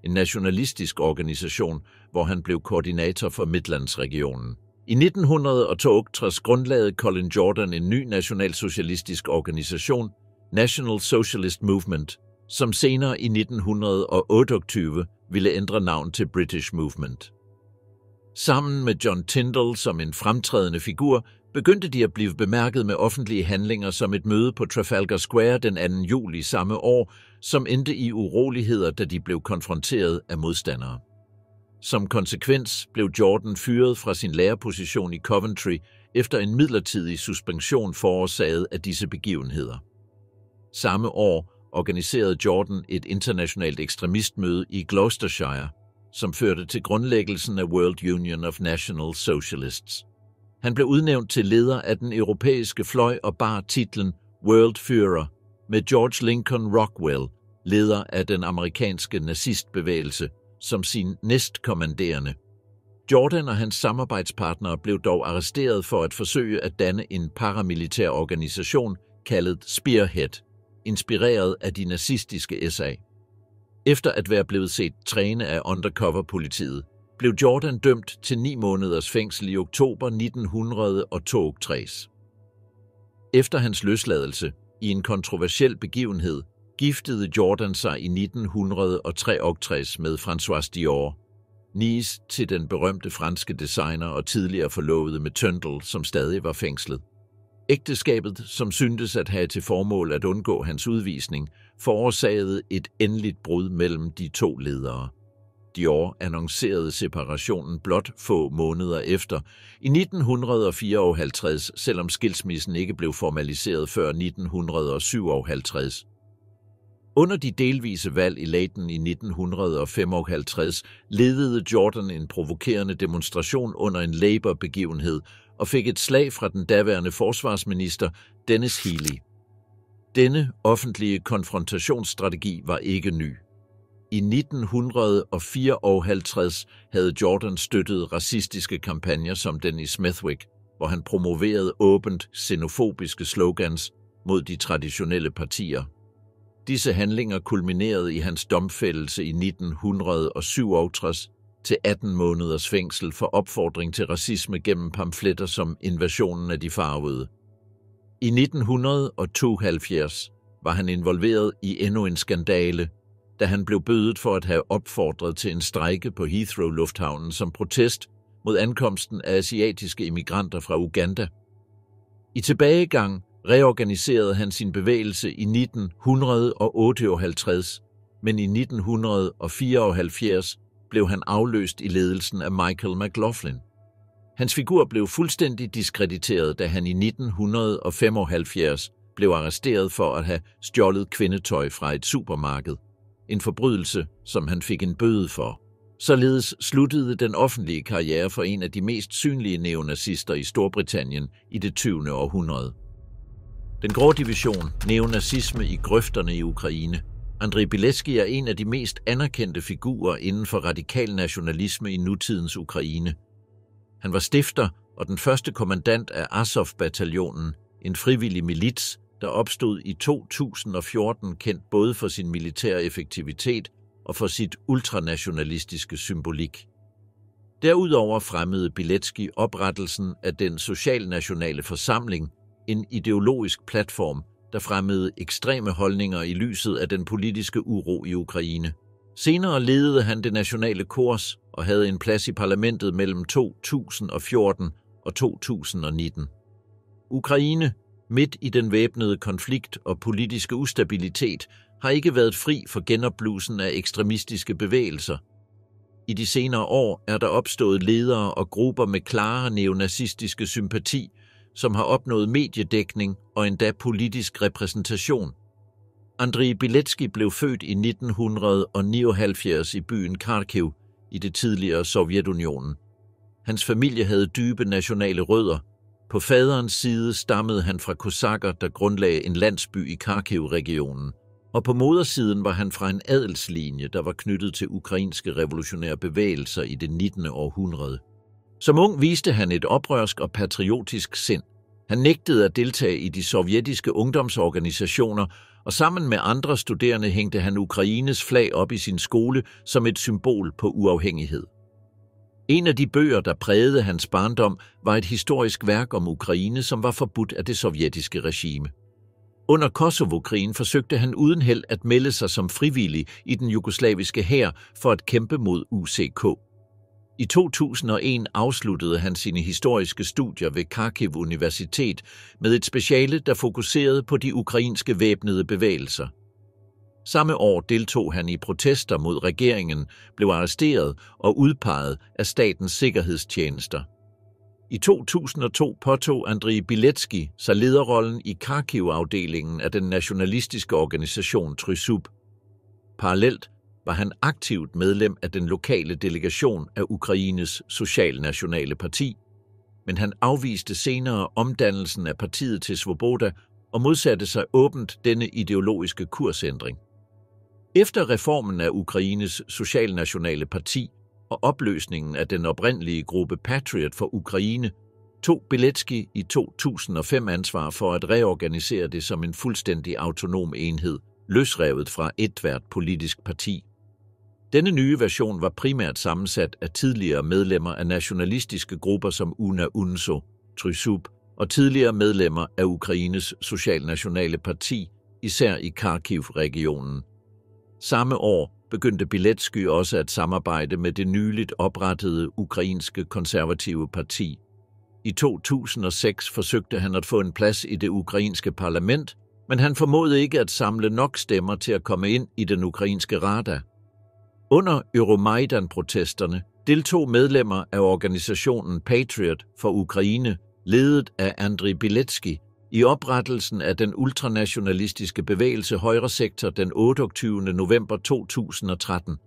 en nationalistisk organisation, hvor han blev koordinator for Midlandsregionen. I 1962 grundlagde Colin Jordan en ny nationalsocialistisk organisation, National Socialist Movement, som senere i 1928 ville ændre navn til British Movement. Sammen med John Tyndall som en fremtrædende figur, begyndte de at blive bemærket med offentlige handlinger som et møde på Trafalgar Square den 2. juli samme år, som endte i uroligheder, da de blev konfronteret af modstandere. Som konsekvens blev Jordan fyret fra sin lærerposition i Coventry efter en midlertidig suspension forårsaget af disse begivenheder. Samme år organiserede Jordan et internationalt ekstremistmøde i Gloucestershire, som førte til grundlæggelsen af World Union of National Socialists. Han blev udnævnt til leder af den europæiske fløj og bar titlen World Führer med George Lincoln Rockwell, leder af den amerikanske nazistbevægelse, som sin næstkommanderende. Jordan og hans samarbejdspartnere blev dog arresteret for at forsøge at danne en paramilitær organisation kaldet Spearhead, inspireret af de nazistiske SA. Efter at være blevet set træne af undercover-politiet, blev Jordan dømt til 9 måneders fængsel i oktober 1962. Efter hans løsladelse i en kontroversiel begivenhed, giftede Jordan sig i 1963 med Françoise Dior, niece til den berømte franske designer og tidligere forlovede med Tøndel, som stadig var fængslet. Ægteskabet, som syntes at have til formål at undgå hans udvisning, forårsagede et endeligt brud mellem de to ledere. Dior annoncerede separationen blot få måneder efter, i 1954, selvom skilsmissen ikke blev formaliseret før 1957. Under de delvise valg i Leyden i 1955 ledede Jordan en provokerende demonstration under en Labour-begivenhed og fik et slag fra den daværende forsvarsminister Denis Healey. Denne offentlige konfrontationsstrategi var ikke ny. I 1954 havde Jordan støttet racistiske kampagner som den i Smethwick, hvor han promoverede åbent xenofobiske slogans mod de traditionelle partier. Disse handlinger kulminerede i hans domfældelse i 1967 til 18 måneders fængsel for opfordring til racisme gennem pamfletter som Invasionen af de farvede. I 1972 var han involveret i endnu en skandale, da han blev bødet for at have opfordret til en strejke på Heathrow-lufthavnen som protest mod ankomsten af asiatiske immigranter fra Uganda. I tilbagegang reorganiserede han sin bevægelse i 1958, men i 1974 blev han afløst i ledelsen af Michael McLaughlin. Hans figur blev fuldstændig diskrediteret, da han i 1975 blev arresteret for at have stjålet kvindetøj fra et supermarked. En forbrydelse, som han fik en bøde for. Således sluttede den offentlige karriere for en af de mest synlige neonazister i Storbritannien i det 20. århundrede. Den grå division, neonazisme i grøfterne i Ukraine. Andrij Bilecki er en af de mest anerkendte figurer inden for radikal nationalisme i nutidens Ukraine. Han var stifter og den første kommandant af Azov-bataljonen, en frivillig milits, der opstod i 2014, kendt både for sin militære effektivitet og for sit ultranationalistiske symbolik. Derudover fremmede Bilecki oprettelsen af den Socialnationale Forsamling, en ideologisk platform, der fremmede ekstreme holdninger i lyset af den politiske uro i Ukraine. Senere ledede han det nationale kors og havde en plads i parlamentet mellem 2014 og 2019. Ukraine, midt i den væbnede konflikt og politiske ustabilitet, har ikke været fri for genopblussen af ekstremistiske bevægelser. I de senere år er der opstået ledere og grupper med klare neonazistiske sympati, som har opnået mediedækning og endda politisk repræsentation. Andrij Bilecki blev født i 1979 i byen Kharkiv i det tidligere Sovjetunionen. Hans familie havde dybe nationale rødder. På faderens side stammede han fra kosakker, der grundlagde en landsby i Kharkiv-regionen, og på modersiden var han fra en adelslinje, der var knyttet til ukrainske revolutionære bevægelser i det 19. århundrede. Som ung viste han et oprørsk og patriotisk sind. Han nægtede at deltage i de sovjetiske ungdomsorganisationer, og sammen med andre studerende hængte han Ukraines flag op i sin skole som et symbol på uafhængighed. En af de bøger, der prægede hans barndom, var et historisk værk om Ukraine, som var forbudt af det sovjetiske regime. Under Kosovo-krigen forsøgte han uden held at melde sig som frivillig i den jugoslaviske hær for at kæmpe mod UCK. I 2001 afsluttede han sine historiske studier ved Kharkiv Universitet med et speciale, der fokuserede på de ukrainske væbnede bevægelser. Samme år deltog han i protester mod regeringen, blev arresteret og udpeget af statens sikkerhedstjenester. I 2002 påtog Andriy Bilecki sig lederrollen i Kharkiv-afdelingen af den nationalistiske organisation Trysub. Parallelt var han aktivt medlem af den lokale delegation af Ukraines Socialnationale Parti, men han afviste senere omdannelsen af partiet til Svoboda og modsatte sig åbent denne ideologiske kursændring. Efter reformen af Ukraines Socialnationale Parti og opløsningen af den oprindelige gruppe Patriot for Ukraine, tog Bilecki i 2005 ansvar for at reorganisere det som en fuldstændig autonom enhed, løsrevet fra ethvert politisk parti. Denne nye version var primært sammensat af tidligere medlemmer af nationalistiske grupper som UNA UNSO, Trysub og tidligere medlemmer af Ukraines Socialnationale Parti, især i Kharkiv-regionen. Samme år begyndte Bilecki også at samarbejde med det nyligt oprettede ukrainske konservative parti. I 2006 forsøgte han at få en plads i det ukrainske parlament, men han formåede ikke at samle nok stemmer til at komme ind i den ukrainske Rada. Under Euromaidan-protesterne deltog medlemmer af organisationen Patriot for Ukraine, ledet af Andriy Bilecki, i oprettelsen af den ultranationalistiske bevægelse Højre Sektor den 28. november 2013.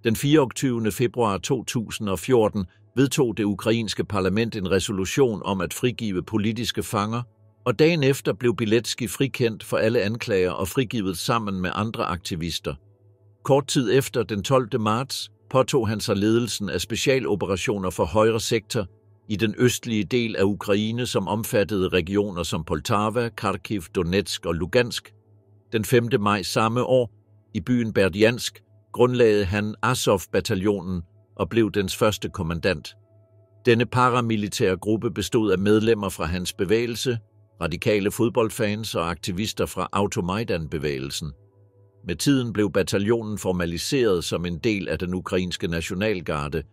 Den 24. februar 2014 vedtog det ukrainske parlament en resolution om at frigive politiske fanger, og dagen efter blev Bilecki frikendt for alle anklager og frigivet sammen med andre aktivister. Kort tid efter, den 12. marts, påtog han sig ledelsen af specialoperationer for Højre Sektor i den østlige del af Ukraine, som omfattede regioner som Poltava, Kharkiv, Donetsk og Lugansk. Den 5. maj samme år, i byen Berdyansk, grundlagde han Azov-bataljonen og blev dens første kommandant. Denne paramilitære gruppe bestod af medlemmer fra hans bevægelse, radikale fodboldfans og aktivister fra Automaidan-bevægelsen. Med tiden blev bataljonen formaliseret som en del af den ukrainske nationalgarde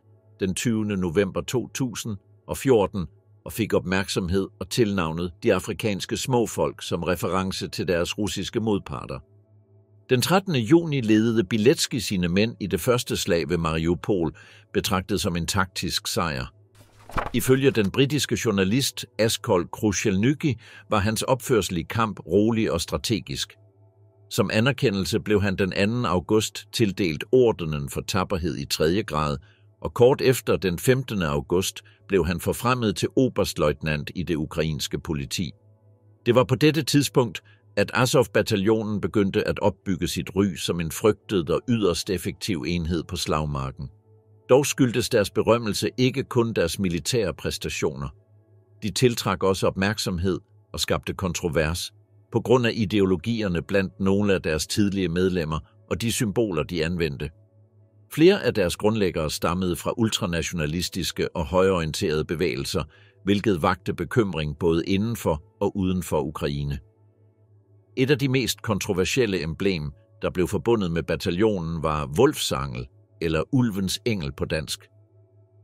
den 20. november 2014 og fik opmærksomhed og tilnavnet de afrikanske småfolk som reference til deres russiske modparter. Den 13. juni ledede Bilecki sine mænd i det første slag ved Mariupol, betragtet som en taktisk sejr. Ifølge den britiske journalist Askol Krushelnyky var hans opførsel i kamp rolig og strategisk. Som anerkendelse blev han den 2. august tildelt ordenen for tapperhed i 3. grad, og kort efter den 15. august blev han forfremmet til oberstløjtnant i det ukrainske politi. Det var på dette tidspunkt, at Azov-bataljonen begyndte at opbygge sit ry som en frygtet og yderst effektiv enhed på slagmarken. Dog skyldtes deres berømmelse ikke kun deres militære præstationer. De tiltrak også opmærksomhed og skabte kontrovers på grund af ideologierne blandt nogle af deres tidlige medlemmer og de symboler, de anvendte. Flere af deres grundlæggere stammede fra ultranationalistiske og højreorienterede bevægelser, hvilket vakte bekymring både inden for og uden for Ukraine. Et af de mest kontroversielle emblem, der blev forbundet med bataljonen, var Wolfsangel, eller ulvens engel på dansk.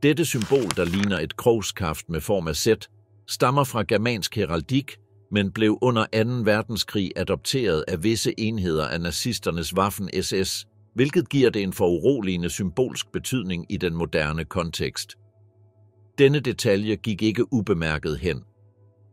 Dette symbol, der ligner et krogskaft med form af sæt, stammer fra germansk heraldik, men blev under 2. verdenskrig adopteret af visse enheder af nazisternes Waffen-SS, hvilket giver det en foruroligende symbolsk betydning i den moderne kontekst. Denne detalje gik ikke ubemærket hen.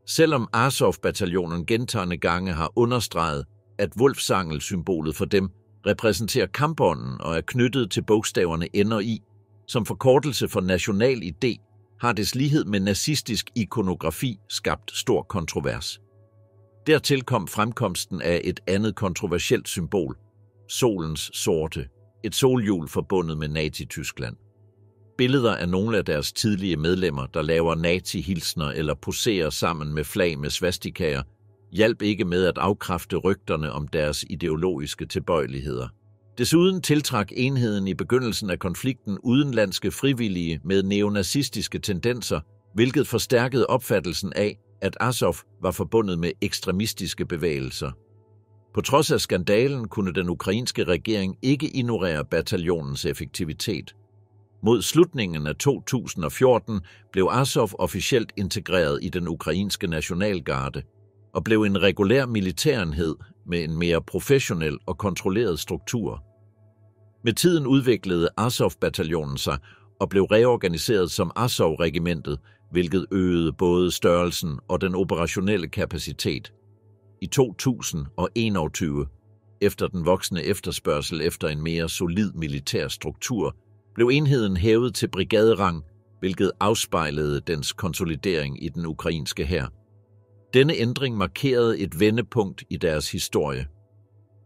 Selvom Azov-bataljonen gentagne gange har understreget, at Wolfsangel-symbolet for dem repræsenterer kampånden og er knyttet til bogstaverne N og I, som forkortelse for national idé, har dets lighed med nazistisk ikonografi skabt stor kontrovers. Dertil kom fremkomsten af et andet kontroversielt symbol, solens sorte, et solhjul forbundet med Nazi-Tyskland. Billeder af nogle af deres tidlige medlemmer, der laver nazi-hilsner eller poserer sammen med flag med svastikaer, hjalp ikke med at afkræfte rygterne om deres ideologiske tilbøjeligheder. Desuden tiltrak enheden i begyndelsen af konflikten udenlandske frivillige med neonazistiske tendenser, hvilket forstærkede opfattelsen af, at Azov var forbundet med ekstremistiske bevægelser. På trods af skandalen kunne den ukrainske regering ikke ignorere bataljonens effektivitet. Mod slutningen af 2014 blev Azov officielt integreret i den ukrainske nationalgarde og blev en regulær militærenhed med en mere professionel og kontrolleret struktur. Med tiden udviklede Azov-bataljonen sig og blev reorganiseret som Azov-regimentet, hvilket øgede både størrelsen og den operationelle kapacitet. I 2021, efter den voksende efterspørgsel efter en mere solid militær struktur, blev enheden hævet til brigaderang, hvilket afspejlede dens konsolidering i den ukrainske hær. Denne ændring markerede et vendepunkt i deres historie.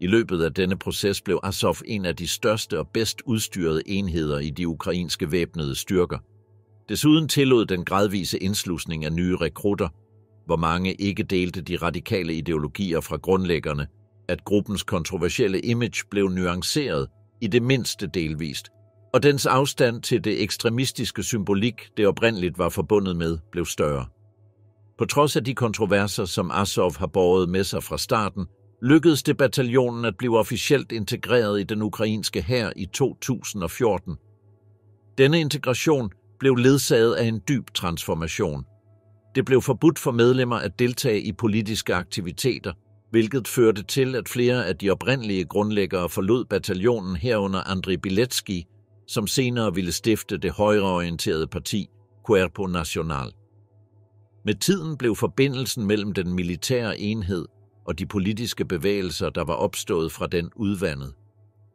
I løbet af denne proces blev Azov en af de største og bedst udstyrede enheder i de ukrainske væbnede styrker. Desuden tillod den gradvise indslusning af nye rekrutter, hvor mange ikke delte de radikale ideologier fra grundlæggerne, at gruppens kontroversielle image blev nuanceret i det mindste delvist, og dens afstand til det ekstremistiske symbolik, det oprindeligt var forbundet med, blev større. På trods af de kontroverser, som Azov har båret med sig fra starten, lykkedes det bataljonen at blive officielt integreret i den ukrainske hær i 2014. Denne integration blev ledsaget af en dyb transformation. Det blev forbudt for medlemmer at deltage i politiske aktiviteter, hvilket førte til, at flere af de oprindelige grundlæggere forlod bataljonen herunder Andriy Bilecki, som senere ville stifte det højreorienterede parti Cuerpo Nacional. Med tiden blev forbindelsen mellem den militære enhed og de politiske bevægelser, der var opstået fra den, udvandet.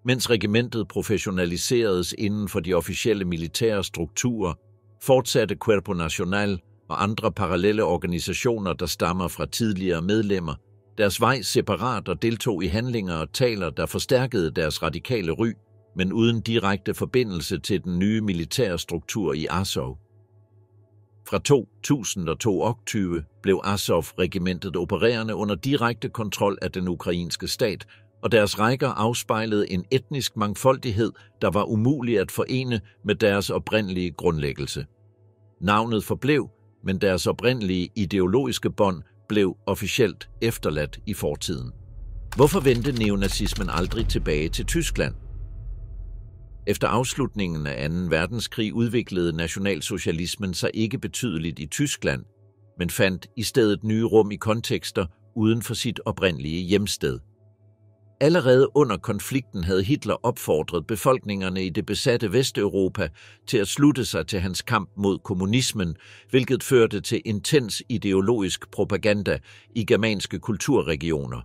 Mens regimentet professionaliseredes inden for de officielle militære strukturer, fortsatte Cuerpo Nacional og andre parallelle organisationer, der stammer fra tidligere medlemmer, deres vej separat og deltog i handlinger og taler, der forstærkede deres radikale ry, men uden direkte forbindelse til den nye militære struktur i Azov. Fra 2022 blev Azov-regimentet opererende under direkte kontrol af den ukrainske stat, og deres rækker afspejlede en etnisk mangfoldighed, der var umulig at forene med deres oprindelige grundlæggelse. Navnet forblev, men deres oprindelige ideologiske bånd blev officielt efterladt i fortiden. Hvorfor vendte neonazismen aldrig tilbage til Tyskland? Efter afslutningen af 2. verdenskrig udviklede nationalsocialismen sig ikke betydeligt i Tyskland, men fandt i stedet nye rum i kontekster uden for sit oprindelige hjemsted. Allerede under konflikten havde Hitler opfordret befolkningerne i det besatte Vesteuropa til at slutte sig til hans kamp mod kommunismen, hvilket førte til intens ideologisk propaganda i germanske kulturregioner.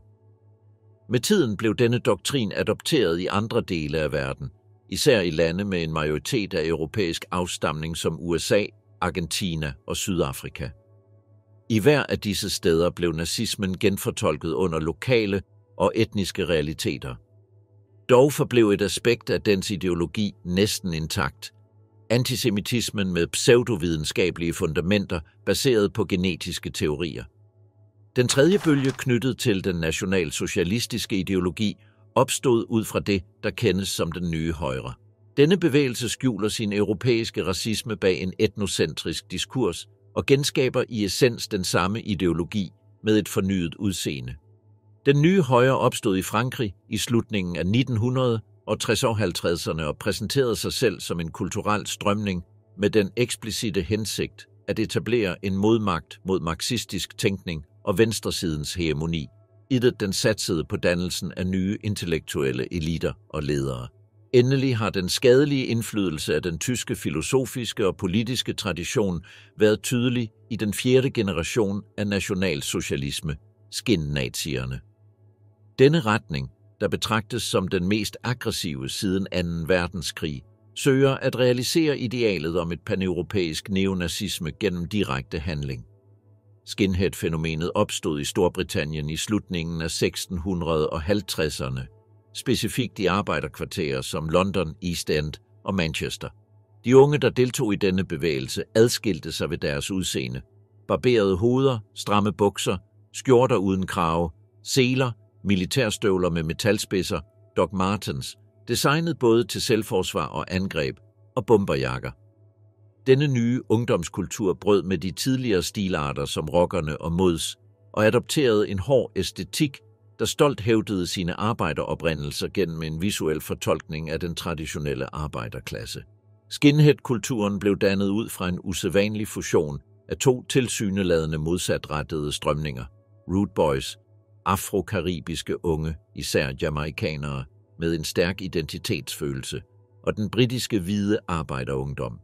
Med tiden blev denne doktrin adopteret i andre dele af verden, især i lande med en majoritet af europæisk afstamning som USA, Argentina og Sydafrika. I hver af disse steder blev nazismen genfortolket under lokale og etniske realiteter. Dog forblev et aspekt af dens ideologi næsten intakt. Antisemitismen med pseudovidenskabelige fundamenter baseret på genetiske teorier. Den tredje bølge knyttet til den nationalsocialistiske ideologi opstod ud fra det, der kendes som den nye højre. Denne bevægelse skjuler sin europæiske racisme bag en etnocentrisk diskurs og genskaber i essens den samme ideologi med et fornyet udseende. Den nye højre opstod i Frankrig i slutningen af 1900- og 60'erne og præsenterede sig selv som en kulturel strømning med den eksplicite hensigt at etablere en modmagt mod marxistisk tænkning og venstresidens hegemoni, i det den satsede på dannelsen af nye intellektuelle eliter og ledere. Endelig har den skadelige indflydelse af den tyske filosofiske og politiske tradition været tydelig i den 4. generation af nationalsocialisme, skinnazierne. Denne retning, der betragtes som den mest aggressive siden 2. verdenskrig, søger at realisere idealet om et paneuropæisk neonazisme gennem direkte handling. Skinhead-fænomenet opstod i Storbritannien i slutningen af 1650'erne, specifikt i arbejderkvarterer som London, East End og Manchester. De unge, der deltog i denne bevægelse, adskilte sig ved deres udseende. Barberede hoveder, stramme bukser, skjorter uden krave, seler, militærstøvler med metalspidser, Doc Martens, designet både til selvforsvar og angreb, og bomberjakker. Denne nye ungdomskultur brød med de tidligere stilarter som rockerne og mods, og adopterede en hård æstetik, der stolt hævdede sine arbejderoprindelser gennem en visuel fortolkning af den traditionelle arbejderklasse. Skinhead-kulturen blev dannet ud fra en usædvanlig fusion af 2 tilsyneladende modsatrettede strømninger: Rude Boys, afrokaribiske unge, især jamaikanere, med en stærk identitetsfølelse, og den britiske hvide arbejderungdom.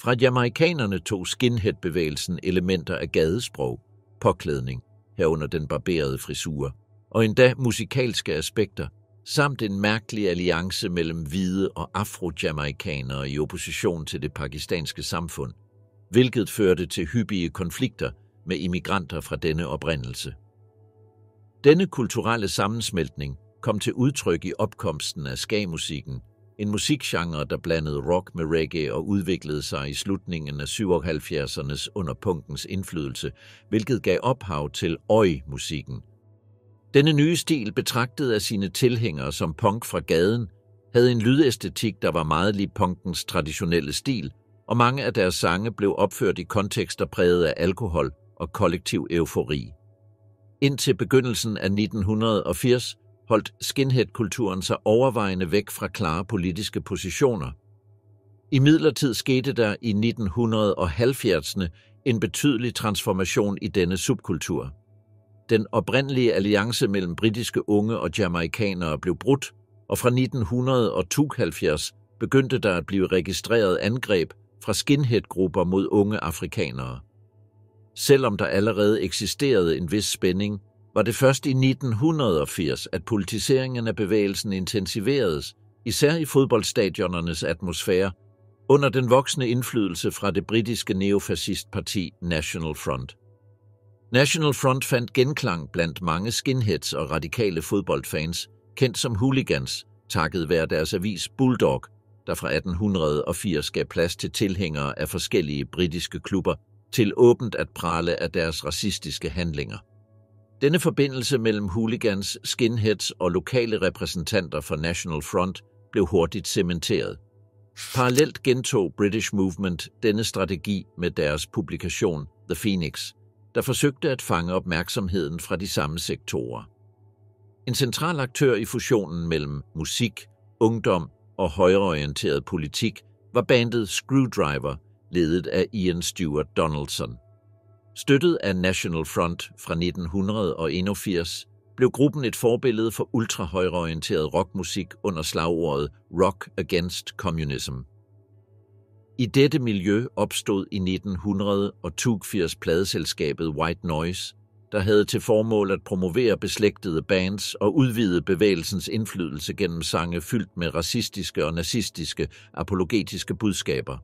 Fra jamaikanerne tog skinhead-bevægelsen elementer af gadesprog, påklædning, herunder den barberede frisure, og endda musikalske aspekter, samt en mærkelig alliance mellem hvide og afro-jamaikanere i opposition til det pakistanske samfund, hvilket førte til hyppige konflikter med immigranter fra denne oprindelse. Denne kulturelle sammensmeltning kom til udtryk i opkomsten af ska-musikken, en musikgenre, der blandede rock med reggae og udviklede sig i slutningen af 77'ernes under punkens indflydelse, hvilket gav ophav til oi-musikken. Denne nye stil, betragtet af sine tilhængere som punk fra gaden, havde en lydæstetik, der var meget lig punkens traditionelle stil, og mange af deres sange blev opført i kontekster præget af alkohol og kollektiv eufori. Indtil begyndelsen af 1980 holdt skinhead-kulturen sig overvejende væk fra klare politiske positioner. Imidlertid skete der i 1970'erne en betydelig transformation i denne subkultur. Den oprindelige alliance mellem britiske unge og jamaikanere blev brudt, og fra 1972 begyndte der at blive registreret angreb fra skinhead-grupper mod unge afrikanere. Selvom der allerede eksisterede en vis spænding, var det først i 1980, at politiseringen af bevægelsen intensiveredes, især i fodboldstadionernes atmosfære, under den voksende indflydelse fra det britiske neofascistparti National Front. National Front fandt genklang blandt mange skinheads og radikale fodboldfans, kendt som hooligans, takket være deres avis Bulldog, der fra 1880 gav plads til tilhængere af forskellige britiske klubber, til åbent at prale af deres racistiske handlinger. Denne forbindelse mellem hooligans, skinheads og lokale repræsentanter for National Front blev hurtigt cementeret. Parallelt gentog British Movement denne strategi med deres publikation The Phoenix, der forsøgte at fange opmærksomheden fra de samme sektorer. En central aktør i fusionen mellem musik, ungdom og højreorienteret politik var bandet Screwdriver, ledet af Ian Stewart Donaldson. Støttet af National Front fra 1981 blev gruppen et forbillede for ultrahøjreorienteret rockmusik under slagordet Rock Against Communism. I dette miljø opstod i 1982 pladeselskabet White Noise, der havde til formål at promovere beslægtede bands og udvide bevægelsens indflydelse gennem sange fyldt med racistiske og nazistiske apologetiske budskaber.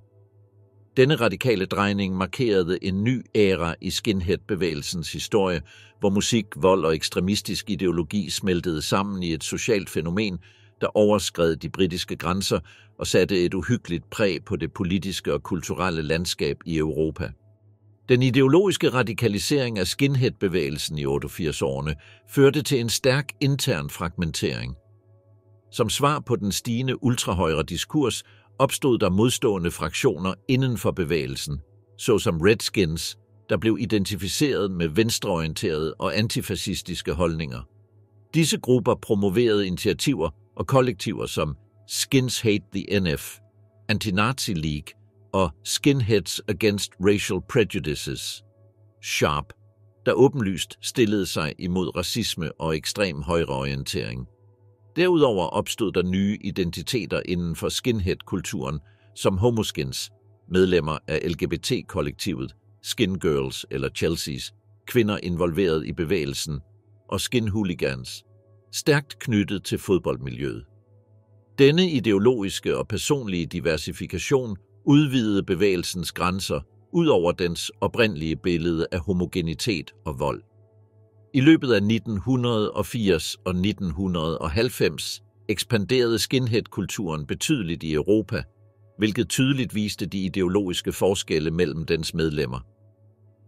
Denne radikale drejning markerede en ny æra i skinhead-bevægelsens historie, hvor musik, vold og ekstremistisk ideologi smeltede sammen i et socialt fænomen, der overskred de britiske grænser og satte et uhyggeligt præg på det politiske og kulturelle landskab i Europa. Den ideologiske radikalisering af skinhead-bevægelsen i 88-årene førte til en stærk intern fragmentering. Som svar på den stigende ultrahøjre diskurs opstod der modstående fraktioner inden for bevægelsen, såsom Redskins, der blev identificeret med venstreorienterede og antifascistiske holdninger. Disse grupper promoverede initiativer og kollektiver som Skins Hate the NF, Anti-Nazi League og Skinheads Against Racial Prejudices, SHARP, der åbenlyst stillede sig imod racisme og ekstrem højreorientering. Derudover opstod der nye identiteter inden for skinhead-kulturen, som homoskins, medlemmer af LGBT-kollektivet, Skin Girls eller Chelseas, kvinder involveret i bevægelsen, og skin-hooligans, stærkt knyttet til fodboldmiljøet. Denne ideologiske og personlige diversifikation udvidede bevægelsens grænser ud over dens oprindelige billede af homogenitet og vold. I løbet af 1980 og 1990 ekspanderede skinhead-kulturen betydeligt i Europa, hvilket tydeligt viste de ideologiske forskelle mellem dens medlemmer.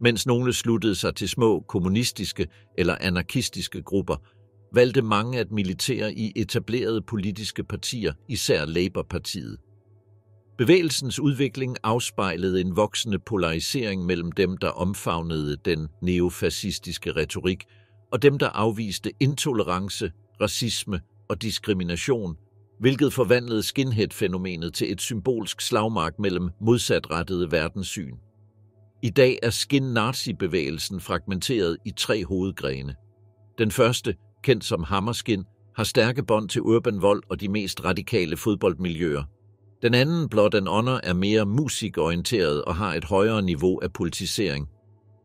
Mens nogle sluttede sig til små kommunistiske eller anarkistiske grupper, valgte mange at militere i etablerede politiske partier, især Labour-partiet. Bevægelsens udvikling afspejlede en voksende polarisering mellem dem, der omfavnede den neofascistiske retorik, og dem, der afviste intolerance, racisme og diskrimination, hvilket forvandlede skinhead-fænomenet til et symbolsk slagmark mellem modsatrettede verdenssyn. I dag er skin-nazi-bevægelsen fragmenteret i 3 hovedgrene. Den første, kendt som Hammerskin, har stærke bånd til urban vold og de mest radikale fodboldmiljøer. Den anden, Blood and Honor, er mere musikorienteret og har et højere niveau af politisering.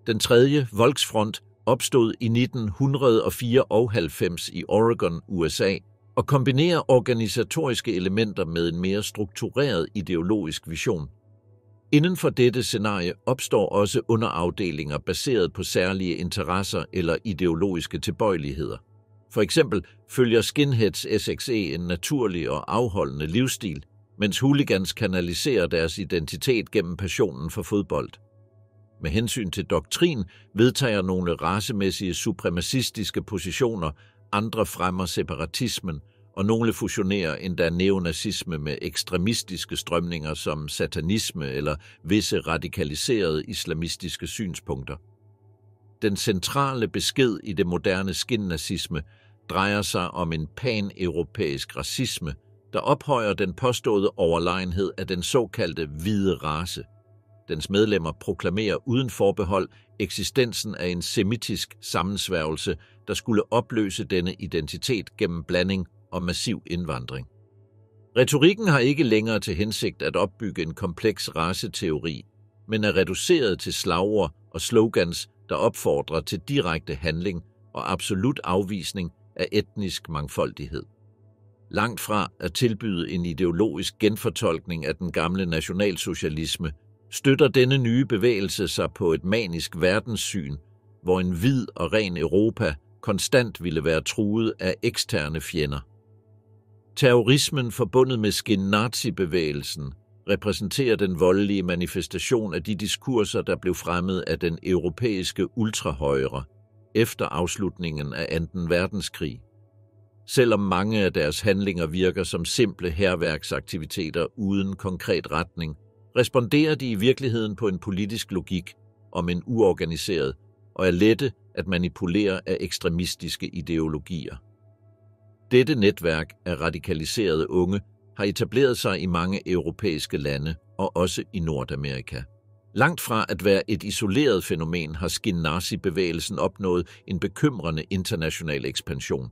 Den tredje, Volksfront, opstod i 1994 i Oregon, USA, og kombinerer organisatoriske elementer med en mere struktureret ideologisk vision. Inden for dette scenarie opstår også underafdelinger baseret på særlige interesser eller ideologiske tilbøjeligheder. For eksempel følger skinheads SXE en naturlig og afholdende livsstil, mens hooligans kanaliserer deres identitet gennem passionen for fodbold. Med hensyn til doktrin vedtager nogle racemæssige supremacistiske positioner, andre fremmer separatismen, og nogle fusionerer endda neonazisme med ekstremistiske strømninger som satanisme eller visse radikaliserede islamistiske synspunkter. Den centrale besked i det moderne skinnazisme drejer sig om en pan-europæisk racisme, der ophøjer den påståede overlegenhed af den såkaldte hvide race. Dens medlemmer proklamerer uden forbehold eksistensen af en semitisk sammensværgelse, der skulle opløse denne identitet gennem blanding og massiv indvandring. Retorikken har ikke længere til hensigt at opbygge en kompleks raceteori, men er reduceret til slagord og slogans, der opfordrer til direkte handling og absolut afvisning af etnisk mangfoldighed. Langt fra at tilbyde en ideologisk genfortolkning af den gamle nationalsocialisme, støtter denne nye bevægelse sig på et manisk verdenssyn, hvor en hvid og ren Europa konstant ville være truet af eksterne fjender. Terrorismen forbundet med skin-nazi-bevægelsen repræsenterer den voldelige manifestation af de diskurser, der blev fremmet af den europæiske ultrahøjre efter afslutningen af 2. verdenskrig. Selvom mange af deres handlinger virker som simple hærværksaktiviteter uden konkret retning, responderer de i virkeligheden på en politisk logik om en uorganiseret og er lette at manipulere af ekstremistiske ideologier. Dette netværk af radikaliserede unge har etableret sig i mange europæiske lande og også i Nordamerika. Langt fra at være et isoleret fænomen har skin-nazi-bevægelsen opnået en bekymrende international ekspansion.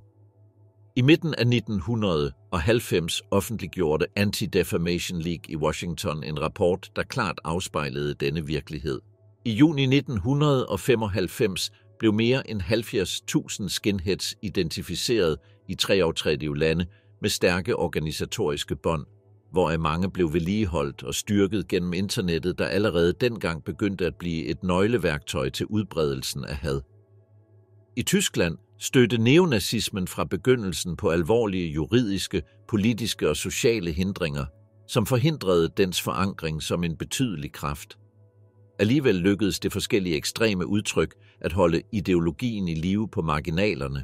I midten af 1990 offentliggjorde Anti-Defamation League i Washington en rapport, der klart afspejlede denne virkelighed. I juni 1995 blev mere end 70.000 skinheads identificeret i 33 lande med stærke organisatoriske bånd, hvoraf mange blev vedligeholdt og styrket gennem internettet, der allerede dengang begyndte at blive et nøgleværktøj til udbredelsen af had. I Tyskland stødte neonazismen fra begyndelsen på alvorlige juridiske, politiske og sociale hindringer, som forhindrede dens forankring som en betydelig kraft. Alligevel lykkedes det forskellige ekstreme udtryk at holde ideologien i live på marginalerne.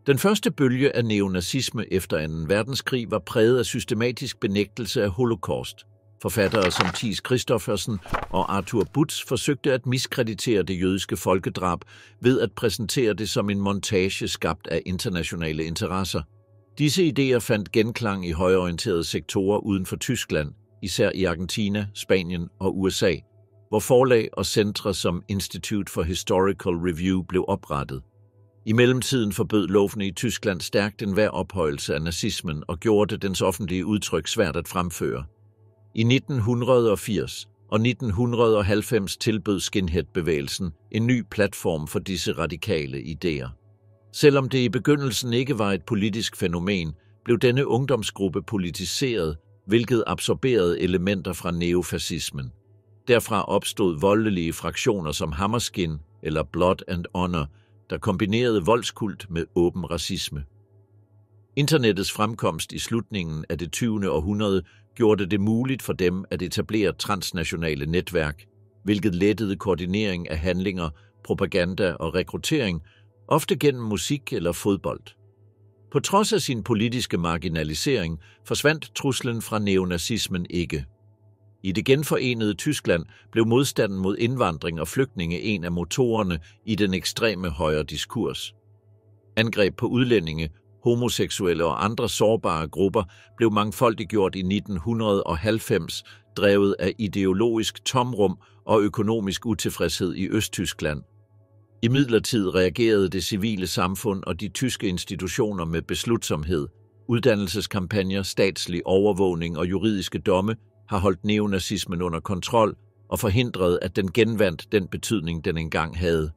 Den første bølge af neonazisme efter 2. verdenskrig var præget af systematisk benægtelse af holocaust. Forfattere som Thies Christoffersen og Arthur Butz forsøgte at miskreditere det jødiske folkedrab ved at præsentere det som en montage skabt af internationale interesser. Disse idéer fandt genklang i højreorienterede sektorer uden for Tyskland, især i Argentina, Spanien og USA, hvor forlag og centre som Institute for Historical Review blev oprettet. I mellemtiden forbød lovene i Tyskland stærkt enhver ophøjelse af nazismen og gjorde dens offentlige udtryk svært at fremføre. I 1980 og 1990 tilbød skinhead-bevægelsen en ny platform for disse radikale idéer. Selvom det i begyndelsen ikke var et politisk fænomen, blev denne ungdomsgruppe politiseret, hvilket absorberede elementer fra neofascismen. Derfra opstod voldelige fraktioner som Hammerskin eller Blood and Honor, der kombinerede voldskult med åben racisme. Internettets fremkomst i slutningen af det 20. århundrede gjorde det muligt for dem at etablere transnationale netværk, hvilket lettede koordinering af handlinger, propaganda og rekruttering, ofte gennem musik eller fodbold. På trods af sin politiske marginalisering forsvandt truslen fra neonazismen ikke. I det genforenede Tyskland blev modstanden mod indvandring og flygtninge en af motorerne i den ekstreme højre diskurs. Angreb på udlændinge, homoseksuelle og andre sårbare grupper blev mangfoldiggjort i 1990, drevet af ideologisk tomrum og økonomisk utilfredshed i Østtyskland. Imidlertid reagerede det civile samfund og de tyske institutioner med beslutsomhed, Uddannelseskampagner, statslig overvågning og juridiske domme har holdt neonazismen under kontrol og forhindret, at den genvandt den betydning, den engang havde.